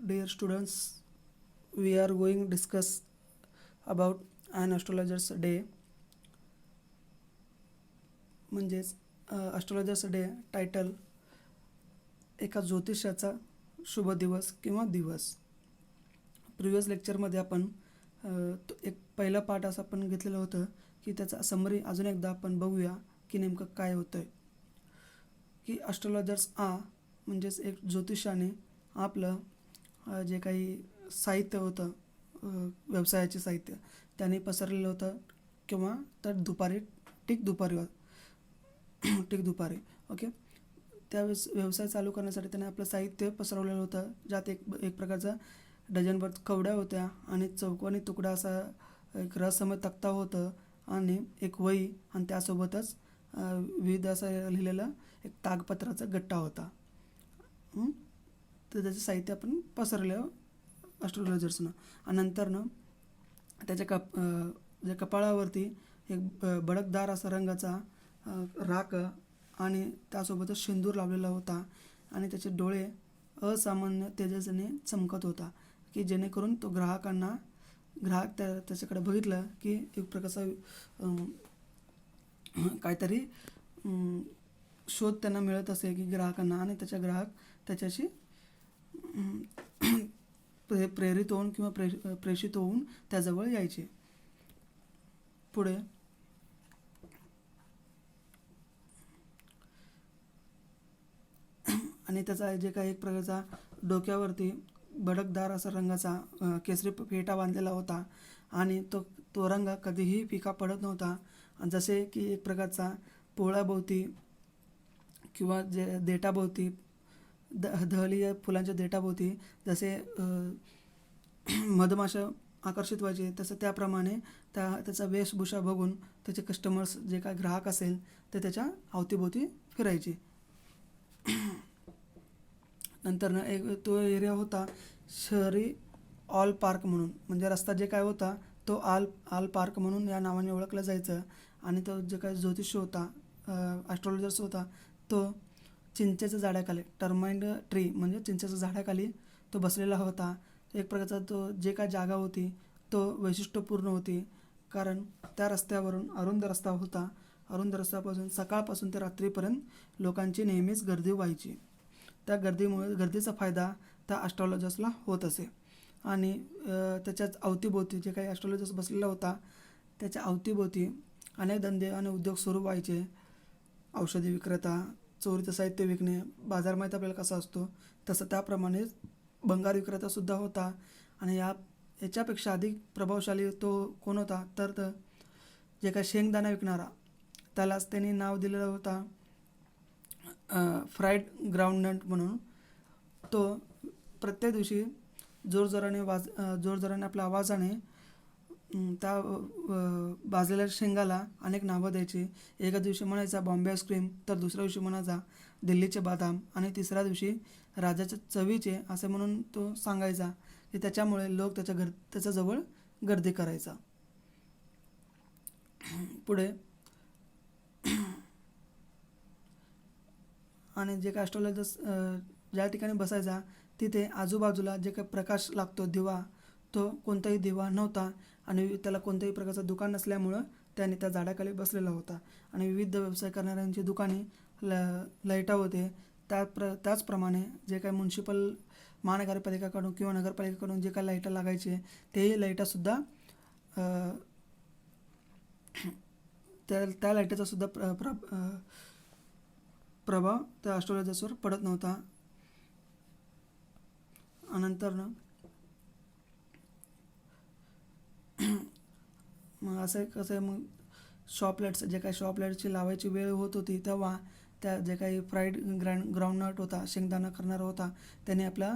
dear students, we are going to discuss about an astrologer's day. म्हणजेच astrologers day title एका ज्योतिषाचा शुभ दिवस किंवा दिवस. प्रिव्हियस लेक्चरमध्ये आपण एक पहिला पार्ट असं आपण घेतलेलं होतं की त्याचा समरी अजून एकदा आपण बघूया की नेमकं काय होतं आहे. की ॲस्ट्रॉलॉजर्स म्हणजेच एक ज्योतिषाने आपलं जे काही साहित्य होतं, व्यवसायाचे साहित्य त्याने पसरलेलं होतं किंवा तर दुपारी ठीक दुपारी ओके. त्यावेळेस व्यवसाय चालू करण्यासाठी त्याने आपलं साहित्य पसरवलेलं होतं, ज्यात एक प्रकारचा डझनभर कवड्या होत्या आणि चौकोनी तुकडा असा एक रहस्यमय तक्ता होतं आणि एक वही आणि त्यासोबतच विविध असं लिहिलेलं एक तागपत्राचा गट्टा होता. तर त्याचं साहित्य आपण पसरलं ॲस्ट्रॉलॉजर्सनं. आणि नंतरनं त्याच्या कपाळावरती एक भडकदार असा रंगाचा राख आणि त्यासोबतच शेंदूर लावलेला होता आणि त्याचे डोळे असामान्य तेजस्याने चमकत होता की जेणेकरून तो ग्राहक त्याच्याकडे बघितलं की एक प्रकारचा काहीतरी शोध त्यांना मिळत असे की ग्राहकांना, आणि ग्राहक त्याच्याशी प्रेरित होऊन किंवा प्रेषित होऊन त्याजवळ यायचे. पुढे आणि त्याचा जे काही एक प्रकारचा डोक्यावरती भडकदार असा रंगाचा केसरी फेटा बांधलेला होता आणि तो रंग कधीही फिका पडत नव्हता. जसे की एक प्रकारचा पोळ्याभोवती किंवा जे देठाभोवती दहलीय फुलांच्या देठाभोवती जसे मधमाशा आकर्षित व्हायचे, तसं त्याप्रमाणे त्याचा वेशभूषा बघून त्याचे कस्टमर्स जे काय ग्राहक असेल ते त्याच्या अवतीभोवती फिरायचे. नंतरनं एक तो एरिया होता शहरी ऑल पार्क म्हणून, म्हणजे रस्ता जे काय होता तो आल पार्क म्हणून या नावाने ओळखलं जायचं. आणि तो जे काय ज्योतिष होता, ॲस्ट्रॉलॉजर्स होता, तो चिंचेच्या झाडाखाली टर्माइंड ट्री म्हणजे चिंचेच्या झाडाखाली तो बसलेला होता. एक प्रकारचा तो जे काय जागा होती तो वैशिष्ट्यपूर्ण होती, कारण त्या रस्त्यावरून अरुंद रस्ता होता. अरुंद रस्त्यापासून सकाळपासून ते रात्रीपर्यंत लोकांची नेहमीच गर्दी व्हायची. त्या गर्दीचा फायदा त्या ॲस्ट्रॉलॉजर्सला होत असे. आणि त्याच्याच अवतीभोवती जे काही ॲस्ट्रॉलॉजर्स बसलेला होता त्याच्या अवतीभोवती अनेक धंदे आणि उद्योग सुरू व्हायचे. औषधी विक्रेता, चोरीचं साहित्य विकणे, बाजार माहीत आपल्याला कसा असतो तसं त्याप्रमाणे भंगार विक्रेतासुद्धा होता. आणि याच्यापेक्षा अधिक प्रभावशाली तो कोण होता तर जे काय शेंगदाणा विकणारा, त्यालाच त्यांनी नाव दिलेलं होता फ्राईड ग्राउंडनट म्हणून. तो प्रत्येक दिवशी जोरजोराने आपल्या आवाजाने त्या भाजलेल्या शेंगाला अनेक नावं द्यायची. एका दिवशी म्हणायचा बॉम्बे आईस्क्रीम, तर दुसऱ्या दिवशी म्हणायचा दिल्लीचे बदाम, आणि तिसऱ्या दिवशी राजाच्या चवीचे असे म्हणून तो सांगायचा की त्याच्यामुळे लोक त्याच्याजवळ गर्दी करायचा. पुढे आणि जे काय ॲस्ट्रॉलॉजर्स ज्या ठिकाणी बसायचा तिथे आजूबाजूला जे काही प्रकाश लागतो दिवा, तो कोणताही दिवा नव्हता आणि त्याला कोणत्याही प्रकारचं दुकान नसल्यामुळं त्याने त्या झाडाखाली बसलेला होता. आणि विविध व्यवसाय करणाऱ्यांची दुकाने लाईटा होते. त्याचप्रमाणे जे काही म्युन्सिपल महानगरपालिकाकडून किंवा नगरपालिकेकडून जे काही लाईटा लागायचे तेही लाईटासुद्धा त्या लाईटाचा सुद्धा प्रभाव त्या ॲस्ट्रॉलॉजर्सवर पडत नव्हता. नंतरनं मग असं कसं आहे, मग शॉपलाईट्स जे काही शॉपलाईट्सची लावायची वेळ होत होती तेव्हा त्या जे काही फ्राईड ग्राउंडनट होता, शेंगदाणा करणारा होता, त्याने आपल्या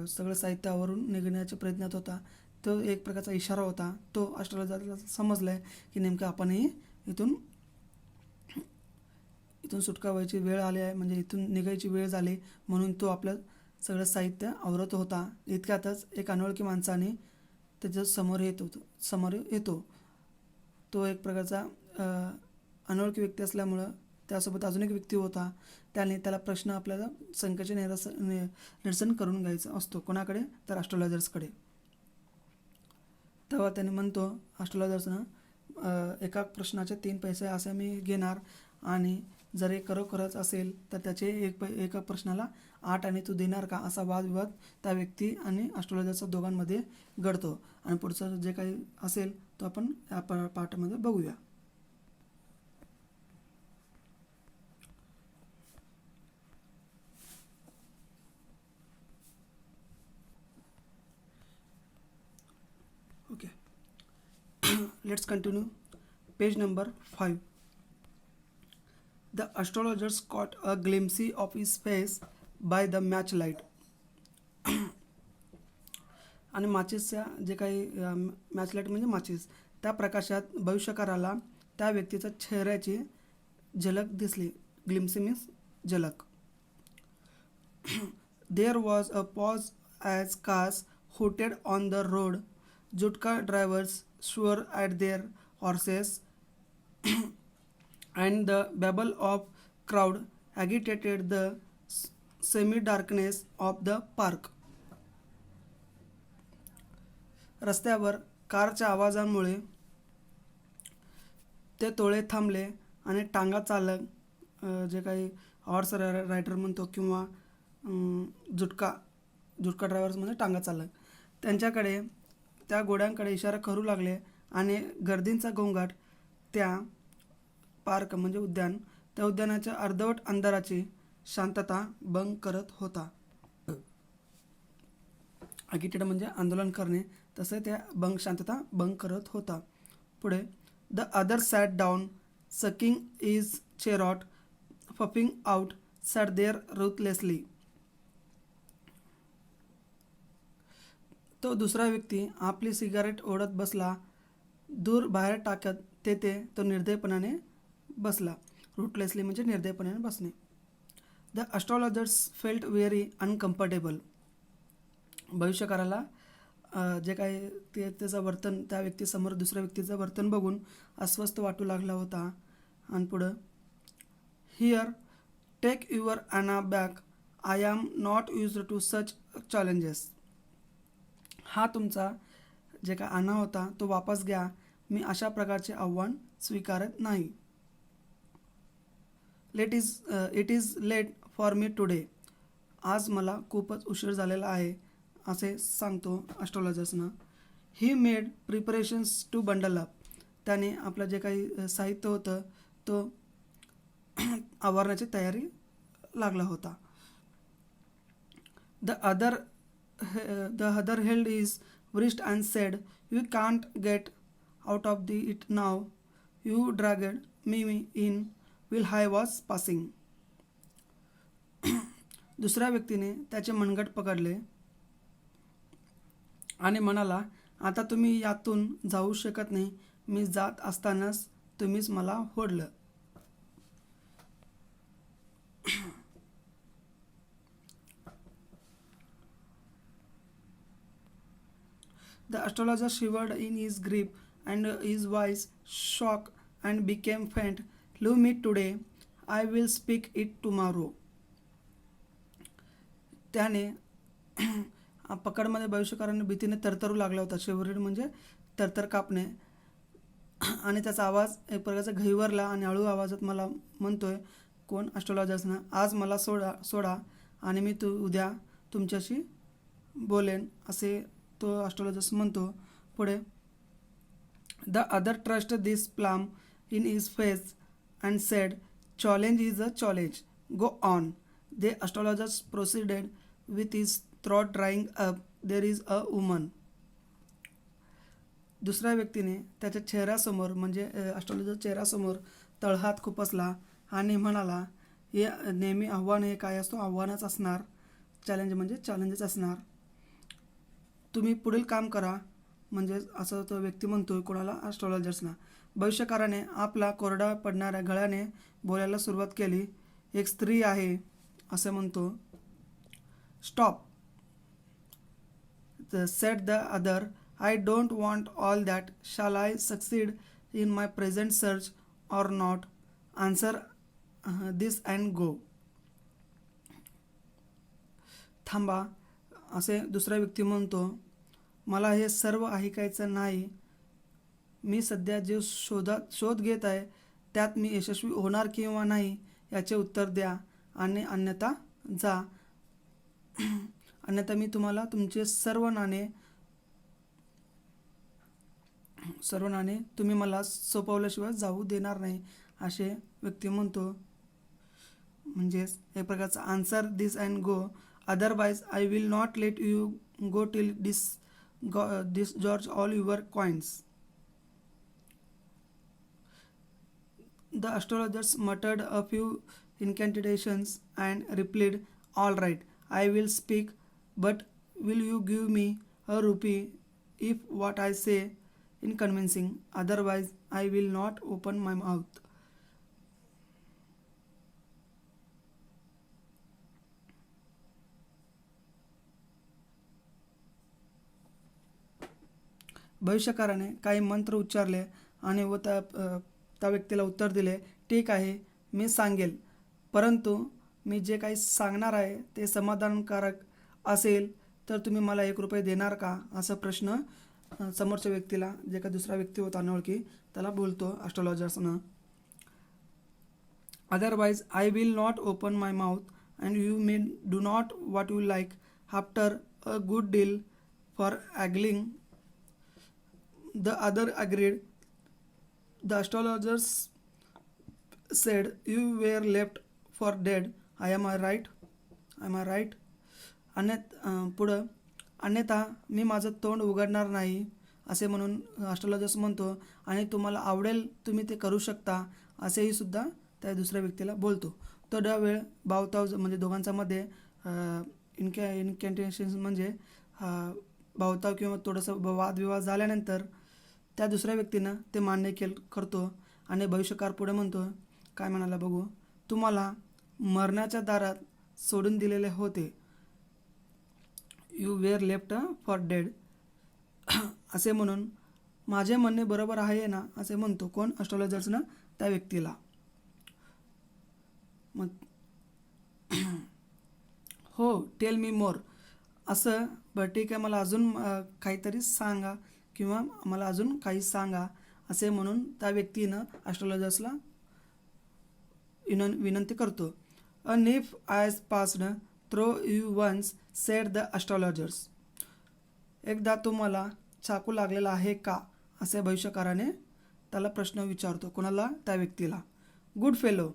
सगळं साहित्यावरून निघण्याच्या प्रयत्नात होता. तो एक प्रकारचा इशारा होता. तो ॲस्ट्रॉलॉजरला समजलं आहे की नेमकं आपणही इथून सुटका व्हायची वेळ आली आहे, म्हणजे इथून निघायची वेळ झाली, म्हणून तो आपलं सगळं साहित्य आवरत होता. इतक्यातच एक अनोळखी माणसाने त्याच्या समोर येतो. तो एक प्रकारचा अनोळखी व्यक्ती असल्यामुळं त्यासोबत अजून एक व्यक्ती होता. त्याला प्रश्न आपल्याला शंकेचे निरसन करून घ्यायचा असतो. कोणाकडे? तर ॲस्ट्रोलॉजर्सकडे. तेव्हा त्याने म्हणतो ॲस्ट्रोलॉजर्सनं एका प्रश्नाचे 3 पैसे असे मी घेणार आणि जर हे खरोखरच असेल तर त्याचे एका प्रश्नाला 8 आणि तू देणार का, असा वादविवाद त्या व्यक्ती आणि ॲस्ट्रोलॉजरचा दोघांमध्ये घडतो. आणि पुढचं जे काही असेल तो आपण या पाठामध्ये बघूया. Okay, let's continue. Page number 5. The astrologers caught a glimpse of his face by the match light. आणि माचीसच्या जे काही मॅच लाईट म्हणजे माचीस, त्या प्रकाशात भविष्यकाराला त्या व्यक्तीच्या चेहऱ्याची झलक दिसली. ग्लिम्स मीन्स झलक. There was a pause as cars hooted on the road. Jutka drivers swore at their horses and the babble of crowd agitated the semi-darkness of the park. रस्त्यावर कारच्या आवाजामुळे ते टोळे थांबले आणि टांगा चालक जे काही हॉर्स रायडर म्हणतो किंवा जुटका ड्रायव्हर्स म्हणजे टांगा चालक, त्यांच्याकडे त्या घोड्यांकडे इशारा करू लागले आणि गर्दींचा गोंगाट त्या पार्क म्हणजे उद्यान, त्या उद्यानाच्या अर्धवट अंधाराची शांतता भंग करत होता. अगिटेड म्हणजे आंदोलन करणे, तसे त्या शांतता भंग करत होता. पुढे the other sat down sucking is cheroot puffing out sat there ruthlessly. तो दुसरा व्यक्ती आपली सिगारेट ओढत बसला, दूर बाहेर टाकत तेथे तो निर्दयपणाने बसला. रुटलेसली म्हणजे निर्दयपणाने बसणे. The astrologers felt very uncomfortable. भविष्यकाराला जे काही त्याचं वर्तन त्या व्यक्तीसमोर दुसऱ्या व्यक्तीचं वर्तन बघून अस्वस्थ वाटू लागला होता. आणि पुढं here take your anna back, I am not used to such challenges. हा तुमचा जे काय आणा होता तो वापस घ्या, मी अशा प्रकारचे आव्हान स्वीकारत नाही. It is late for me today. आज मला खूपच उशीर झालेला आहे असे सांगतो ॲस्ट्रॉलॉजर्सना. He made preparations to bundle up. त्याने आपलं जे काही साहित्य होतं तो आवरण्याची तयारी लागला होता. The other held his wrist and said, "You can't get out of it now. You dragged me in while I was passing." दुसऱ्या व्यक्तीने त्याचे मनगट पकडले आणि म्हणाला, आता तुम्ही यातून जाऊ शकत नाही, मी जात असतानाच तुम्हीच मला ओढलं. The astrologer shivered in his grip and his voice shook and became faint. Leave me today, I will speak it tomorrow. त्याने पकडमध्ये भविष्यकाराने भीतीने तरतरू लागला होता. शिवरीड म्हणजे तरतर कापणे. आणि त्याचा आवाज एक प्रकारचा घहिवरला आणि हळू आवाजात मला म्हणतोय, कोण? ॲस्ट्रोलॉजर्सना, आज मला सोडा आणि मी उद्या तुमच्याशी बोलेन असे तो ॲस्ट्रोलॉजर्स म्हणतो. पुढे the other trust this palm in his face and said, challenge is a challenge, go on. The astrologers proceeded with his throat drying up, there is a woman. दुसऱ्या व्यक्तीने त्याच्या चेहऱ्यासमोर म्हणजे ॲस्ट्रोलॉजर चेहऱ्यासमोर तळहात खुपसला आणि म्हणाला, हे नेहमी आव्हान हे काय असतो? आव्हानच असणार. चॅलेंज म्हणजे चॅलेंजच असणार. तुम्ही पुढील काम करा. म्हणजे असं तो व्यक्ती म्हणतोय कोणाला? ॲस्ट्रॉलॉजर्सना. भविष्यकाराने आपला कोरडा पडणाऱ्या गळ्याने बोलायला सुरुवात केली. एक स्त्री आहे असे म्हणतो. Stop, sed the other, I don't want all that. Shall I succeed in my present search or not? Answer this and go. थांबा, असे दुसरा व्यक्ती म्हणतो, मला हे सर्व ऐकायचं नाही. मी सध्या जे शोध घेत आहे त्यात मी यशस्वी होणार किंवा नाही याचे उत्तर द्या आणि अन्यथा जा. अन्यथा मी तुम्हाला तुमचे सर्व नाणे तुम्ही मला सोपवल्याशिवाय जाऊ देणार नाही, असे व्यक्ती म्हणतो. म्हणजेच एक प्रकारचा answer this and go, otherwise I will not let you go till this George all your coins. The astrologers muttered a few incantations and replied, all right, I will speak, but will you give me a rupee if what I say is convincing? Otherwise, I will not open my mouth. भविष्यकाराने काही मंत्र उच्चारले आणि त्या व्यक्तीला उत्तर दिले, ठीक आहे, मी सांगेल, परंतु मी जे काही सांगणार आहे ते समाधानकारक असेल तर तुम्ही मला 1 रुपये देणार का, असा प्रश्न समोरच्या व्यक्तीला, जे काही दुसरा व्यक्ती होता अनोळखी, त्याला बोलतो ॲस्ट्रॉलॉजर्सनं. Otherwise I will not open my mouth and you may do not what you like after a good deal for haggling. The other agreed. The astrologers said, you were left for dead. Am I right? पुढं, अन्यथा मी माझं तोंड उघडणार नाही, असे म्हणून astrologers म्हणतो, आणि तुम्हाला आवडेल तुम्ही ते करू शकता, असेही सुद्धा त्या दुसऱ्या व्यक्तीला बोलतो. थोडा वेळ बावताव म्हणजे दोघांचा मध्ये इनकॅन्टेशन्स म्हणजे बावताव किंवा थोडंसं वादविवाद झाल्यानंतर त्या दुसऱ्या व्यक्तीनं ते मान्य करतो आणि भविष्यकार पुढे म्हणतो, काय म्हणाला बघू, तुम्हाला मरणाच्या दारात सोडून दिलेले होते. You were left for dead. असे म्हणून माझे म्हणणे बरोबर आहे ना, असे म्हणतो कोण, ॲस्ट्रॉलॉजर्सनं त्या व्यक्तीला. मग हो, टेल मी मोर. असं, बरं ठीक आहे, मला अजून काहीतरी सांगा किंवा मला अजून काही सांगा, असे म्हणून त्या व्यक्तीनं ॲस्ट्रॉलॉजर्सला विनंती करतो. A knife has passed through you once, said the astrologers. एकदा तुम्हाला चाकू लागलेला आहे का, असे भविष्यकाराने त्याला प्रश्न विचारतो. कोणाला, त्या व्यक्तीला. Good fellow,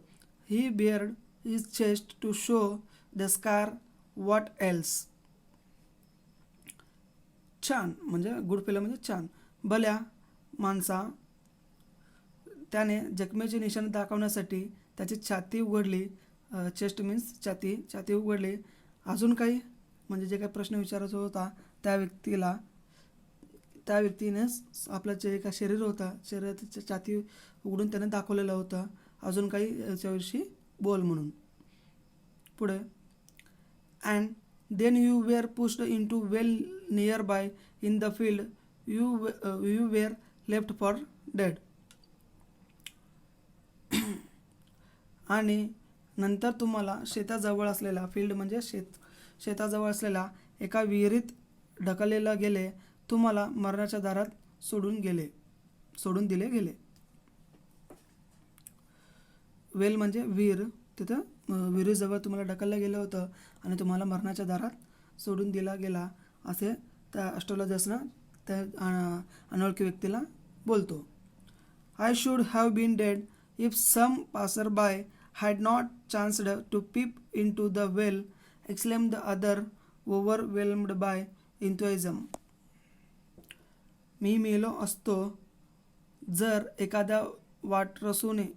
he bared his chest to show the scar, what else. छान, म्हणजे गुड फेलो म्हणजे छान. भल्या माणसा, त्याने जखमेचे निशाण दाखवण्यासाठी त्याची छाती उघडली. चेस्ट मीन्स छाती उघडली. अजून काही, म्हणजे जे काही प्रश्न विचारायचा होता त्या व्यक्तीने आपलं जे काही शरीर होता, शरीराची छाती उघडून त्याने दाखवलेलं होतं. अजून काही याच्याविषयी बोल म्हणून. पुढे, and then you were pushed into well nearby in the field you were left for dead. आणि नंतर तुम्हाला शेताजवळ असलेला, फील्ड म्हणजे शेताजवळ असलेला एका विहिरीत ढकललेला गेले, तुम्हाला मरणाच्या दारात सोडून दिले गेले. वेल म्हणजे विहीर, तिथं विहिरीजवळ तुम्हाला ढकललं गेलं होतं आणि तुम्हाला मरणाच्या दारात सोडून दिला गेला, असे त्या ॲस्ट्रॉलॉजर्सनं त्या अनोळखी व्यक्तीला बोलतो. I should have been dead if some passer by had not chanced to peep in to the well, exclaim the other, overwhelmed by enthusiasm. मी मेलो असतो जर एखाद्या वाटरसूने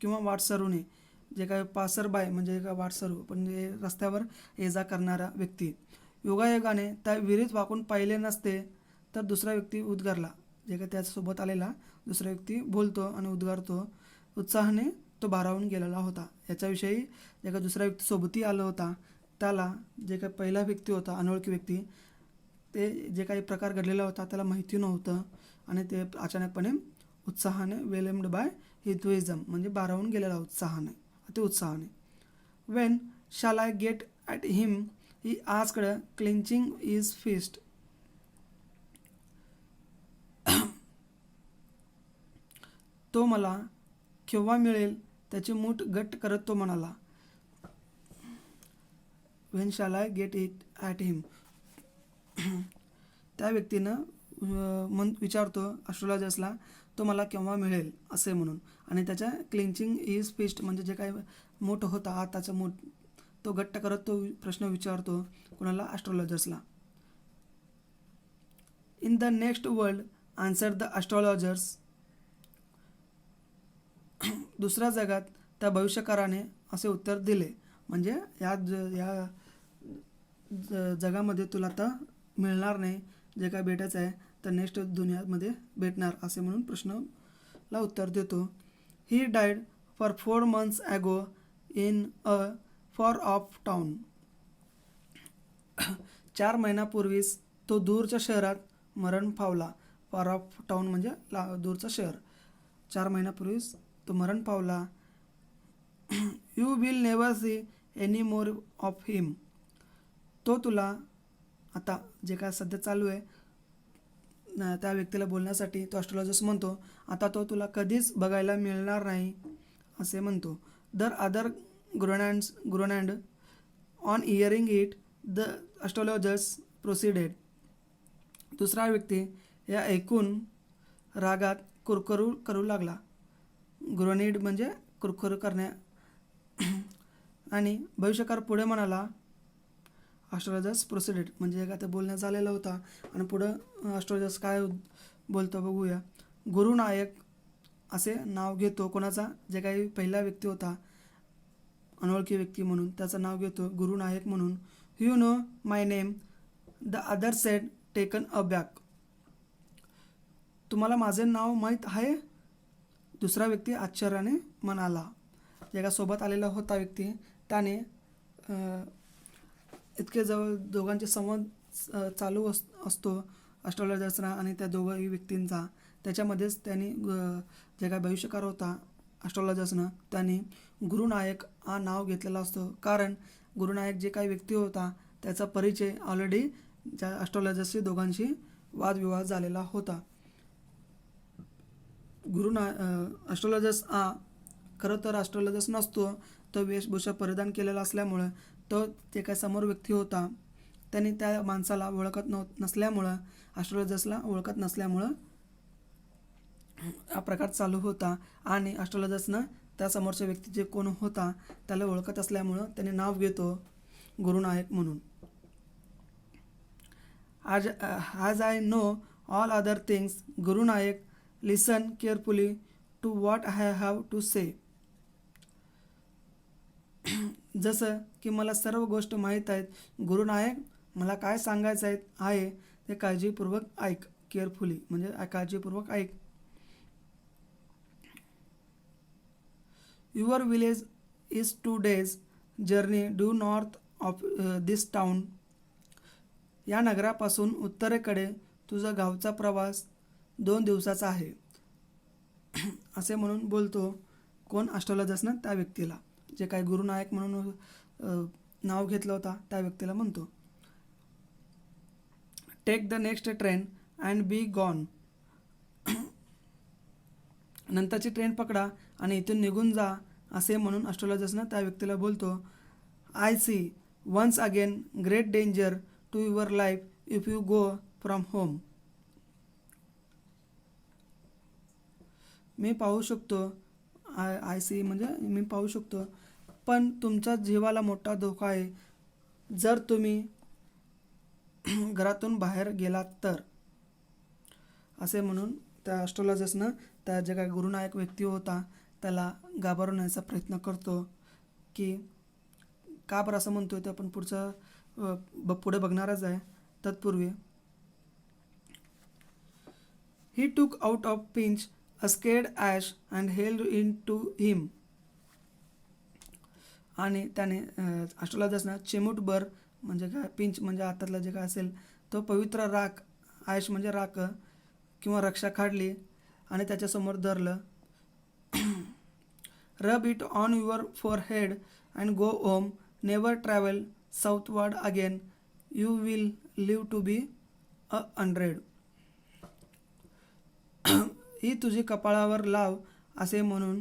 किंवा वाटसरूने, जे काय पासर बाय म्हणजे का वाटसरू, पण जे रस्त्यावर ये जा करणारा व्यक्ती, योगायोगाने त्या विहिरीत वाकून पाहिले नसते तर दुसरा व्यक्ती उद्गारला, जे काही त्याच्यासोबत आलेला दुसरा व्यक्ती बोलतो आणि उद्गारतो, उत्साहाने तो भारावून गेलेला होता. याच्याविषयी जे काही दुसरा व्यक्ती सोबतही आला होता त्याला, जे काही पहिला व्यक्ती होता अनोळखी व्यक्ती, ते जे काही प्रकार घडलेला होता त्याला माहिती नव्हतं आणि ते अचानकपणे उत्साहाने, वेलम्ड बाय हिथुइझम म्हणजे भारावून गेलेला उत्साहाने, अति उत्साहाने. When shall I get at him he asked clinching his fist. तो मला केव्हा मिळेल त्याची मूठ घट्ट करत तो म्हणाला. When shall I get it at him. त्या व्यक्तीनं विचारतो ॲस्ट्रोलॉजर्सला तो मला केव्हा मिळेल असे म्हणून. आणि त्याच्या क्लिंचिंग इज फिस्ट म्हणजे जे काही मूठ होता हाताचा मूठ तो घट्ट करत तो प्रश्न विचारतो कोणाला, ॲस्ट्रोलॉजर्सला. In the next world answer the astrologers. दुसऱ्या जगात त्या भविष्यकाराने असे उत्तर दिले म्हणजे या जगामध्ये तुला आता मिळणार नाही जे काय भेटायचं आहे तर नेक्स्ट दुनियामध्ये भेटणार असे म्हणून प्रश्नाला उत्तर देतो. He died for 4 months ago in a far off town. 4 महिन्यापूर्वीच तो दूरच्या शहरात मरण पावला. फॉर ऑफ टाउन म्हणजे दूरचं शहर. 4 महिन्यापूर्वीच तो मरण पावला. You will never see any more of him. तो तुला आता जे काय सध्या चालू आहे त्या व्यक्तीला बोलण्यासाठी तो ॲस्ट्रोलॉजर्स म्हणतो आता तो तुला कधीच बघायला मिळणार नाही असे म्हणतो. The other groaned on hearing it the astrologers proceeded. दुसरा व्यक्ती या ऐकून रागात कुरकुरू करू लागला. ग्रोनिड म्हणजे कुरकुरू करण्या. आणि भविष्यकार पुढे म्हणाला. ॲस्ट्रोलॉजर्स प्रोसिडेड म्हणजे काय ते बोलण्यात आलेला होता आणि पुढं ॲस्ट्रोलॉजर्स काय बोलतो बघूया. गुरुनायक असे नाव घेतो कोणाचा, जे काही पहिला व्यक्ती होता अनोळखी व्यक्ती म्हणून त्याचं नाव घेतो गुरुनायक म्हणून. You know my name the other sed taken a back. तुम्हाला माझे नाव माहीत आहे. दुसरा व्यक्ती आश्चर्याने म्हणाला. जे का सोबत आलेला होता व्यक्ती त्याने इतके जवळ दोघांचे संवाद चालू असतो ॲस्ट्रोलॉजर्सना आणि त्या दोघंही व्यक्तींचा. त्याच्यामध्येच त्यांनी जे काय भविष्यकार होता ॲस्ट्रोलॉजर्सनं त्यांनी गुरुनायक हा नाव घेतलेला असतो. कारण गुरुनायक जे काही व्यक्ती होता त्याचा परिचय ऑलरेडी ज्या ॲस्ट्रोलॉजर्सशी दोघांशी वादविवाद झालेला होता. ॲस्ट्रोलॉजर्स हा खरं तर ॲस्ट्रोलॉजर्स नसतो. तो वेशभूषा परिधान केलेला असल्यामुळं तो जे काय समोर व्यक्ती होता त्यांनी त्या माणसाला ओळखत नसल्यामुळं ॲस्ट्रोलॉजर्सला ओळखत नसल्यामुळं हा प्रकार चालू होता. आणि ॲस्ट्रोलॉजर्सनं त्या समोरच्या व्यक्ती जे कोण होता त्याला ओळखत असल्यामुळं त्याने नाव घेतो गुरुनायक म्हणून. As I know all other things Gurunayak listen carefully to what I have to say. जसं की मला सर्व गोष्ट माहीत आहेत गुरुनायक मला काय सांगायचं आहे ते काळजीपूर्वक ऐक. केअरफुली म्हणजे काळजीपूर्वक ऐक. Your village is 2 days journey due north of this town. या नगरापासून उत्तरेकडे तुझा गावचा प्रवास 2 दिवसाचा आहे असे म्हणून बोलतो कोण, ॲस्ट्रोलॉजर्सनं त्या व्यक्तीला. जे काही गुरुनायक म्हणून नाव घेतलं होता त्या व्यक्तीला म्हणतो. Take the next train and be gone. नंतरची ट्रेन पकडा आणि इथून निघून जा असे म्हणून ॲस्ट्रोलॉजर्सनं त्या व्यक्तीला बोलतो. I see once again great danger to your life if you go from home. मी पाहू शकतो. आय सी म्हणजे मी पाहू शकतो पण तुमच्या जीवाला मोठा धोका आहे जर तुम्ही घरातून बाहेर गेलात तर असे म्हणून त्या ॲस्ट्रोलॉजर्सनं त्या जे काही गुरुनायक व्यक्ती होता त्याला घाबरवण्याचा प्रयत्न करतो. की का बरं असं म्हणतोय ते आपण पुढे बघणारच आहे. तत्पूर्वी he took out of pinch a scared ash and held in to him. आणि त्याने ॲस्ट्रोलॉजर्सना चिमूटभर म्हणजे काय पिंच म्हणजे हातातलं जे काय असेल तो पवित्र राख, ॲश म्हणजे राख किंवा रक्षा काढली आणि त्याच्यासमोर धरलं. Rub it on your forehead and go home. Never travel southward again. You will live to be 100. ही तुझी कपाळावर लाव असे म्हणून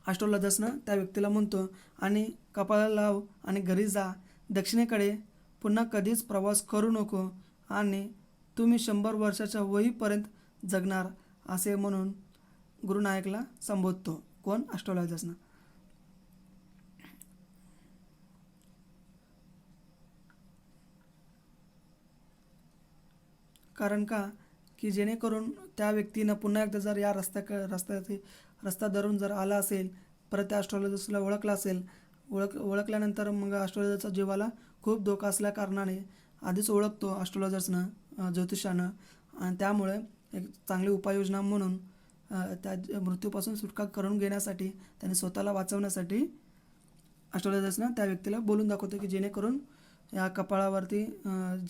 ॲस्ट्रोलॉजर्सनं त्या व्यक्तीला म्हणतो आणि कपाळाला लाव आणि घरी जा. दक्षिणेकडे पुन्हा कधीच प्रवास करू नको आणि तुम्ही 100 वर्षाच्या वयीपर्यंत जगणार असे म्हणून गुरुनायकला संबोधतो. कोण? ॲस्ट्रोलॉजर्सनं. कारण का की जेणेकरून त्या व्यक्तीनं पुन्हा एकदा जर या रस्ता धरून जर आला असेल, परत त्या ॲस्ट्रोलॉजर्सला ओळखला असेल, ओळखल्यानंतर मग ॲस्ट्रोलॉजरच्या जीवाला खूप धोका असल्या कारणाने आधीच ओळखतो ॲस्ट्रोलॉजर्सनं, ज्योतिषानं, आणि त्यामुळे एक चांगली उपाययोजना म्हणून त्या मृत्यूपासून सुटका करून घेण्यासाठी, त्याने स्वतःला वाचवण्यासाठी ॲस्ट्रोलॉजर्सनं त्या व्यक्तीला बोलून दाखवतो की जेणेकरून या कपाळावरती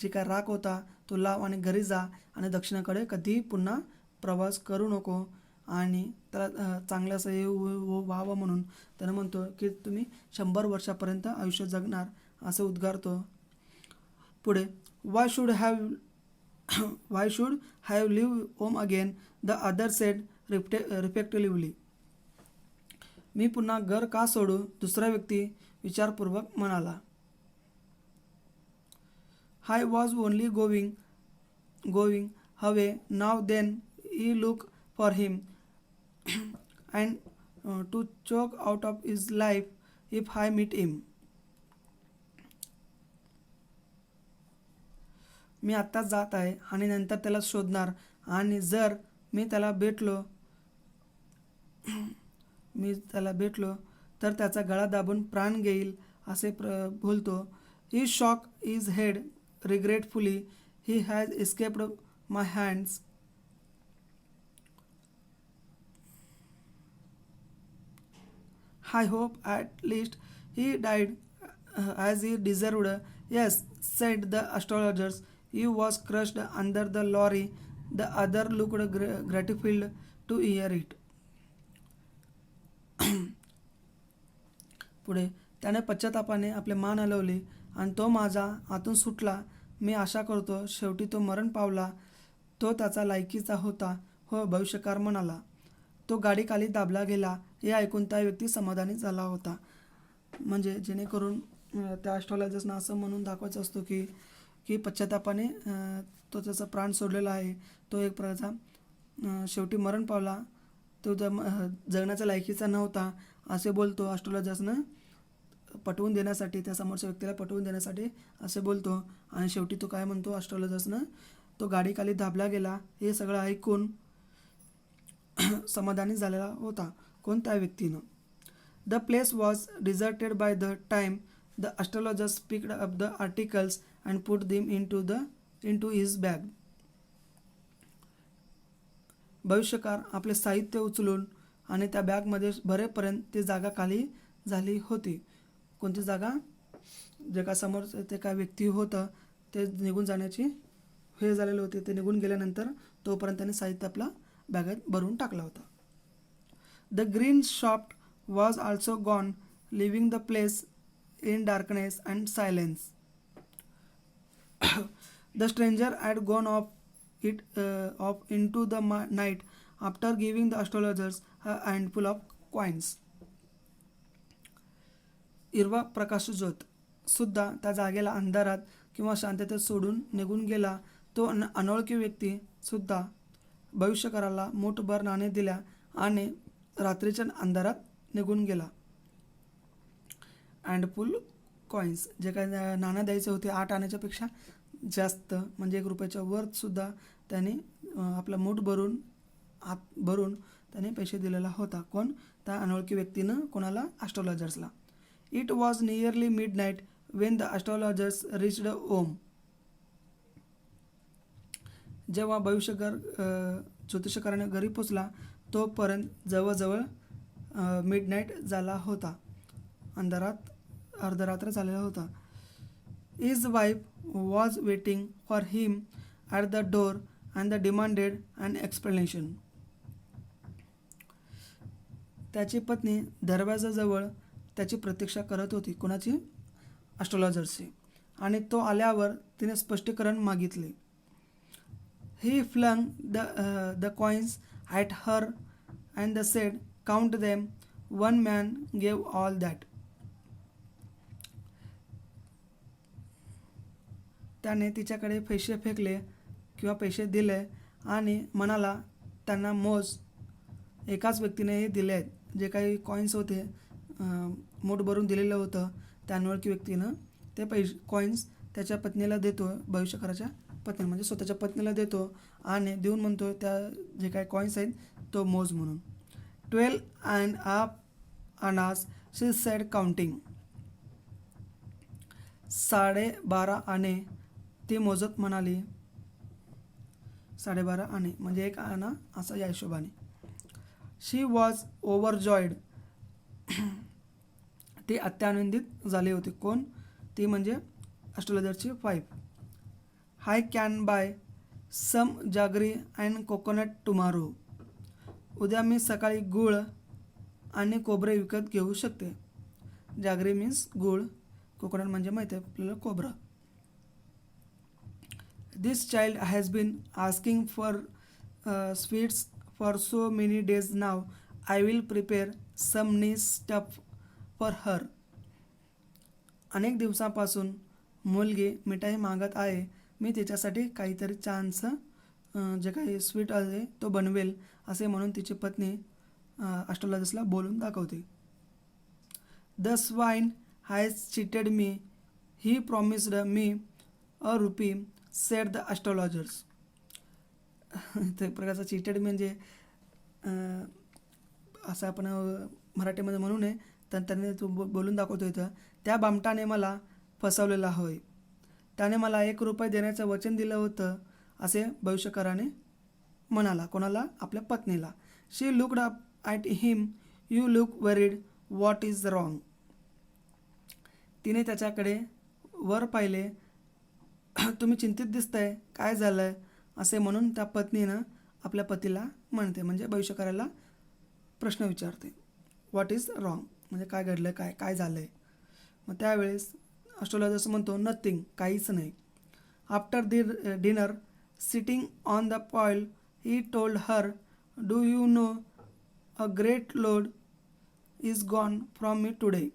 जे काय राग होता तो लाव आणि घरी जा आणि दक्षिणेकडे कधीही पुन्हा प्रवास करू नको. आणि त्याला चांगलं असं हे व्हावं म्हणून त्यानं म्हणतो की तुम्ही 100 वर्षापर्यंत आयुष्य जगणार असं उद्गारतो. पुढे why should have leave home again. The other said reflectively. मी पुन्हा घर का सोडू? दुसरा व्यक्ती विचारपूर्वक म्हणाला. I was only going away. Now then, he look for him and to choke out of his life if I meet him. मी आत्ताच जात आहे आणि नंतर त्याला शोधणार आणि जर मी त्याला भेटलो तर त्याचा गळा दाबून प्राण घेईल असे बोलतो. He shook his head regretfully. He has escaped my hands. I hope at least he died as he deserved. Yes, said the astrologers. He was crushed under the lorry. The other looked gratified to hear it. पुढे त्याने पश्चातापाने आपले मान हलवले आणि तो माझा आतून सुटला. मी आशा करतो शेवटी तो मरण पावला. तो त्याचा लायकीचा होता. हो, भविष्यकार म्हणाला. तो गाडीखाली दाबला गेला. हे ऐकून त्या व्यक्ती समाधानी झाला होता. म्हणजे जेणेकरून त्या ॲस्ट्रोलॉजर्सना असं म्हणून दाखवायचं असतो की पश्चातापाने तो त्याचा प्राण सोडलेला आहे. तो एक प्रकारचा शेवटी मरण पावला. तो जगण्याच्या लायकीचा नव्हता असे बोलतो ॲस्ट्रोलॉजर्सनं पटवून देण्यासाठी, त्या समोरच्या व्यक्तीला पटवून देण्यासाठी असे बोलतो. आणि शेवटी तो काय म्हणतो ॲस्ट्रोलॉजर्सनं, तो गाडीखाली दाबला गेला. हे सगळं ऐकून समाधानी झालेला होता. कोणत्या व्यक्तीनं? The place was deserted by the time the astrologers picked up the articles and put them into his bag. भविष्यकार आपले साहित्य उचलून आणि त्या बॅगमध्ये भरेपर्यंत ती जागा खाली झाली होती. कोणती जागा? जे का समोर ते काय व्यक्ती होतं ते निघून जाण्याची हे झालेले होते. ते निघून गेल्यानंतर तोपर्यंत त्याने साहित्य आपला बॅगेत भरून टाकला होता. The green shop was also gone, living the place in darkness and silence. The stranger had gone of into the night after giving the astrologers a handful of coins. हिरवा प्रकाशज्योत सुद्धा त्या जागेला अंधारात किंवा शांततेत सोडून निघून गेला. तो अनोळखी व्यक्ती सुद्धा भविष्यकाराला मूठभर नाणे दिल्या आणि रात्रीच्या अंधारात निघून गेला. हँडफुल कॉईन्स, जे काय नाणं द्यायचे होते 8 आण्याच्या पेक्षा जास्त, म्हणजे 1 रुपयाच्या वर सुद्धा त्याने आपला मूठ हात भरून त्याने पैसे दिलेला होता. कोण? त्या अनोळखी व्यक्तीनं. कोणाला? ॲस्ट्रोलॉजर्सला. It was nearly midnight when the astrologers reached home. जेव्हा भविष्यकार ज्योतिषकाराने घरी पोचला तोपर्यंत जवळजवळ मिडनाईट झाला होता. अंधारात अर्धरात्र झालेला होता. His wife was waiting for him at the door and demanded an explanation. त्याची पत्नी दरवाजाजवळ त्याची प्रतीक्षा करत होती. कोणाची? ॲस्ट्रोलॉजरची. आणि तो आल्यावर तिने स्पष्टीकरण मागितले. He flung the coins at her and the said, count them, one man gave all that. त्याने तिच्याकडे पैसे फेकले किंवा पैसे दिले आणि म्हणाला, त्यांना मोज. एकाच व्यक्तीने हे दिले आहेत. जे काही कॉईन्स होते, मूठ भरून दिलेलं होतं, त्या अनोळखी व्यक्तीनं ते कॉईन्स त्याच्या पत्नीला देतो, भविष्यकाराच्या पत्नी म्हणजे स्वतःच्या पत्नीला देतो आणि देऊन म्हणतो त्या जे काही कॉईन्स आहेत तो मोज म्हणून. 12 and half annas, she said counting. 12.5 आणे ती मोजत म्हणाली. 12.5 आणे म्हणजे 1 आणा असा या हिशोबाने. She was overjoyed. ती अत्यानंदित झाली होती. कोण? ती म्हणजे ॲस्ट्रोलॉजरची wife. I can buy some jaggery and coconut tomorrow. उद्या मी सकाळी गूळ आणि खोबरे विकत घेऊ शकते. जागरी मीन्स गूळ, कोकोनट म्हणजे माहिती आहे आपल्याला खोबरं. This child has been asking for sweets for so many days now. I will prepare some nice stuff for her. अनेक दिवसांपासून मुलगी मिठाई मागत आहे. मी तिच्यासाठी काहीतरी छानसं जे काही स्वीट आहे तो बनवेल असे म्हणून तिची पत्नी ॲस्ट्रोलॉजर्सला बोलून दाखवते. The swine has cheated me. He promised me a rupee, said the astrologers. ते प्रकारचा चिटेड म्हणजे असं आपण मराठीमध्ये म्हणू नये, तर त्याने तो बोलून दाखवतो इथं. त्या बामटाने मला फसवलेला होय. त्याने मला 1 रुपये देण्याचं वचन दिलं होतं असे भविष्यकाराने म्हणाला. कोणाला? आपल्या पत्नीला. She looked up at him. You look worried. What is wrong. तिने त्याच्याकडे वर पाहिले. तुम्ही चिंतित दिसताय, काय झालंय असे म्हणून त्या पत्नीनं आपल्या पतीला म्हणते, म्हणजे भविष्यकाराला प्रश्न विचारते. व्हॉट इज रॉंग म्हणजे काय घडलं, काय काय झालं आहे. मग त्यावेळेस ॲस्ट्रोलॉजर्स म्हणतो नथिंग, काहीच नाही. After dinner, sitting on the pyol, he told her, do you know a great load is gone from me today.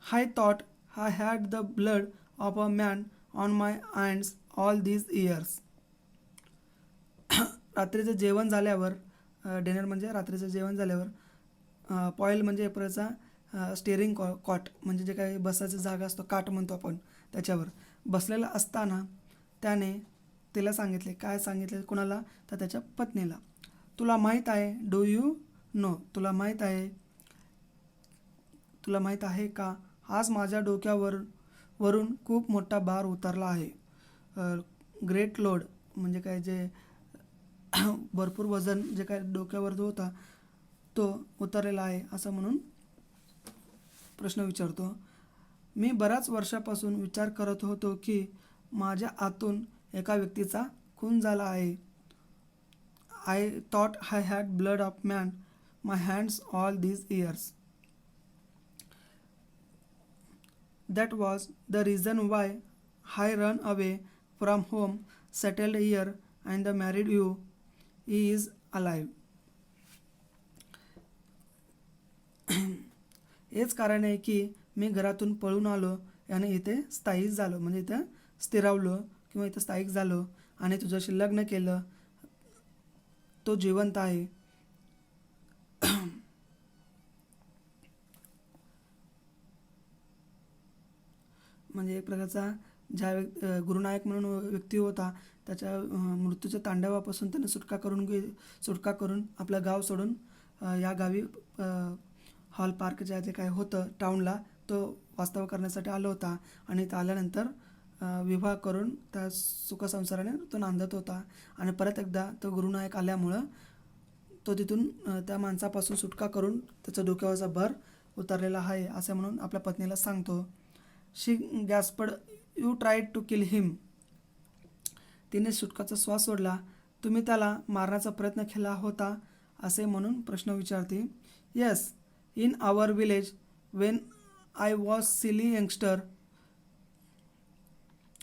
I thought I had the blood of a man on my hands all these years. रात्रीचं जेवण झाल्यावर, dinner म्हणजे रात्रीचं जेवण झाल्यावर, पॉईल म्हणजे प्रचा steering cot म्हणजे जे काही बसायचा जागा असतो, काट म्हणतो आपण, त्याच्यावर बसलेला असताना त्याने तिला सांगितले. काय सांगितले? कोणाला? तर त्याच्या पत्नीला. तुला माहीत आहे, डू यू नो, तुला माहीत आहे का, आज माझ्या वरून खूप मोठा भार उतरला आहे. ग्रेट लोड म्हणजे काय, जे भरपूर वजन जे काय डोक्यावर जो होता तो उतरलेला आहे असं म्हणून प्रश्न विचारतो. मी बऱ्याच वर्षापासून विचार करत होतो की माझ्या आतून एका व्यक्तीचा खून झाला आहे. I thought I had blood of man my hands all these years. That was the reason why I run away from home, settled here, and married you. He is alive. हेच कारण आहे की मी घरातून पळून आलो आणि इथे स्थायिक झालो, म्हणजे इथं स्थिरावलो किंवा इथं स्थायिक झालो आणि तुझ्याशी लग्न केलं. तो जिवंत आहे. म्हणजे एक प्रकारचा ज्या गुरुनायक म्हणून व्यक्ती होता, त्याच्या मृत्यूच्या तांडवापासून त्याने सुटका करून आपलं गाव सोडून या गावी हॉल पार्क जे काय होतं टाऊनला तो वास्तव करण्यासाठी आला होता. आणि इथं आल्यानंतर विवाह करून त्या सुखसंसाराने तो नांदत होता. आणि परत एकदा तो गुरुनायक आल्यामुळं तो तिथून त्या माणसापासून सुटका करून त्याचा डोक्यावरचा भर उतरलेला आहे असं म्हणून आपल्या पत्नीला सांगतो. She gasped, you tried to kill him. तिने सुटकाचा श्वास सोडला. तुम्ही त्याला मारण्याचा प्रयत्न केला होता. असे म्हणून प्रश्न विचारते. Yes, in our village when I was silly youngster.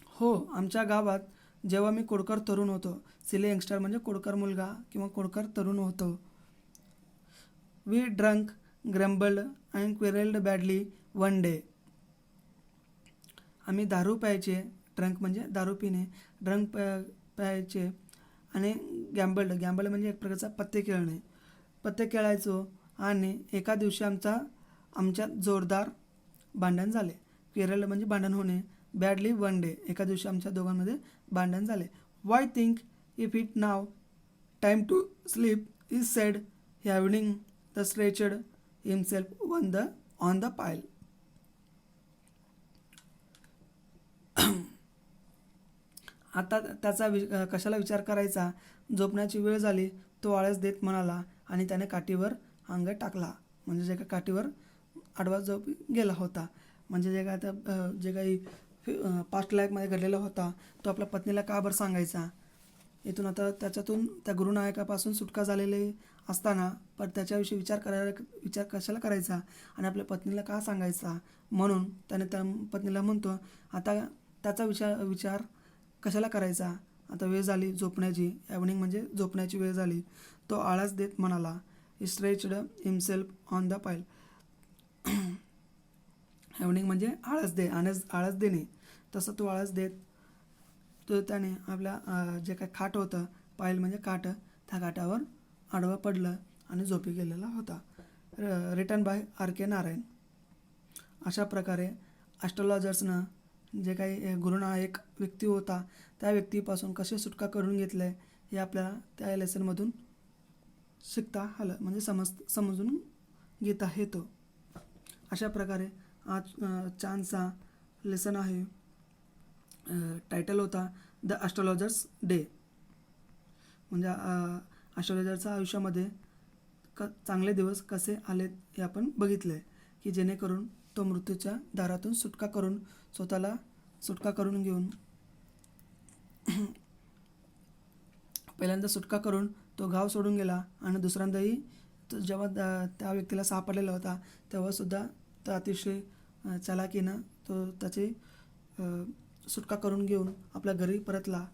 हो, आमच्या गावात जेव्हा मी कोडकर तरुण होतो. सिली यंगस्टर म्हणजे कोडकर मुलगा किंवा कोडकर तरुण होतो. We drank, grumbled and quarrelled badly one day. आम्ही दारू प्यायचे. ड्रंक म्हणजे दारू पिणे. ड्रंक प्यायचे आणि गॅम्बल्ड म्हणजे एक प्रकारचा पत्ते खेळणे. पत्ते खेळायचो आणि एका दिवशी आमच्यात जोरदार भांडण झाले. क्विरेल्ड म्हणजे भांडण होणे. बॅडली वन डे, एका दिवशी आमच्या दोघांमध्ये भांडण झाले. Why think if it now time to sleep is said having the stretched himself on the pile. आता त्याचा कशाला विचार करायचा. झोपण्याची वेळ झाली. तो आळस देत म्हणाला आणि त्याने काठीवर अंग टाकला. म्हणजे जे काही काठीवर आडवा झोप गेला होता. म्हणजे जे काही पास्ट लाईफमध्ये घडलेला होता तो आपल्या पत्नीला का बरं सांगायचा. इथून आता त्याच्यातून त्या गुरुनायकापासून सुटका झालेली असताना पण त्याच्याविषयी विचार कशाला करायचा आणि आपल्या पत्नीला का सांगायचा. म्हणून त्याने त्या पत्नीला म्हणतो आता त्याचा विचार कशाला करायचा. आता वेळ झाली झोपण्याची. इव्हनिंग म्हणजे झोपण्याची वेळ झाली. तो आळस देत म्हणाला. ही स्ट्रेच्ड हिमसेल्फ ऑन द पाईल. इव्हनिंग म्हणजे आळस देणे. तसं तो आळस देत तो त्याने आपल्या जे काही खाट होतं, पाईल म्हणजे काठ, त्या काठावर आडवं पडलं आणि झोपी गेलेला होता. Written by R.K. नारायण. अशा प्रकारे ॲस्ट्रॉलॉजर्सनं जे काही गुरुनायक व्यक्ती होता त्या व्यक्तीपासून कसे सुटका करून घेतले हे आपल्याला त्या लेसनमधून शिकता आलं. म्हणजे समजून घेता येतो. अशा प्रकारे आज छानसा लेसन आहे. टायटल होता द ॲस्ट्रॉलॉजर्स डे. म्हणजे ॲस्ट्रॉलॉजरच्या आयुष्यामध्ये चांगले दिवस कसे आलेत हे आपण बघितले की जेणेकरून तो मृत्यूच्या दारातून सुटका करून घेऊन पहिल्यांदा सुटका करून तो गाव सोडून गेला आणि दुसऱ्यांदाही तो जेव्हा त्या व्यक्तीला सापडलेला होता तेव्हासुद्धा तो अतिशय चालाकीनं तो त्याची सुटका करून घेऊन आपल्या घरी परतला.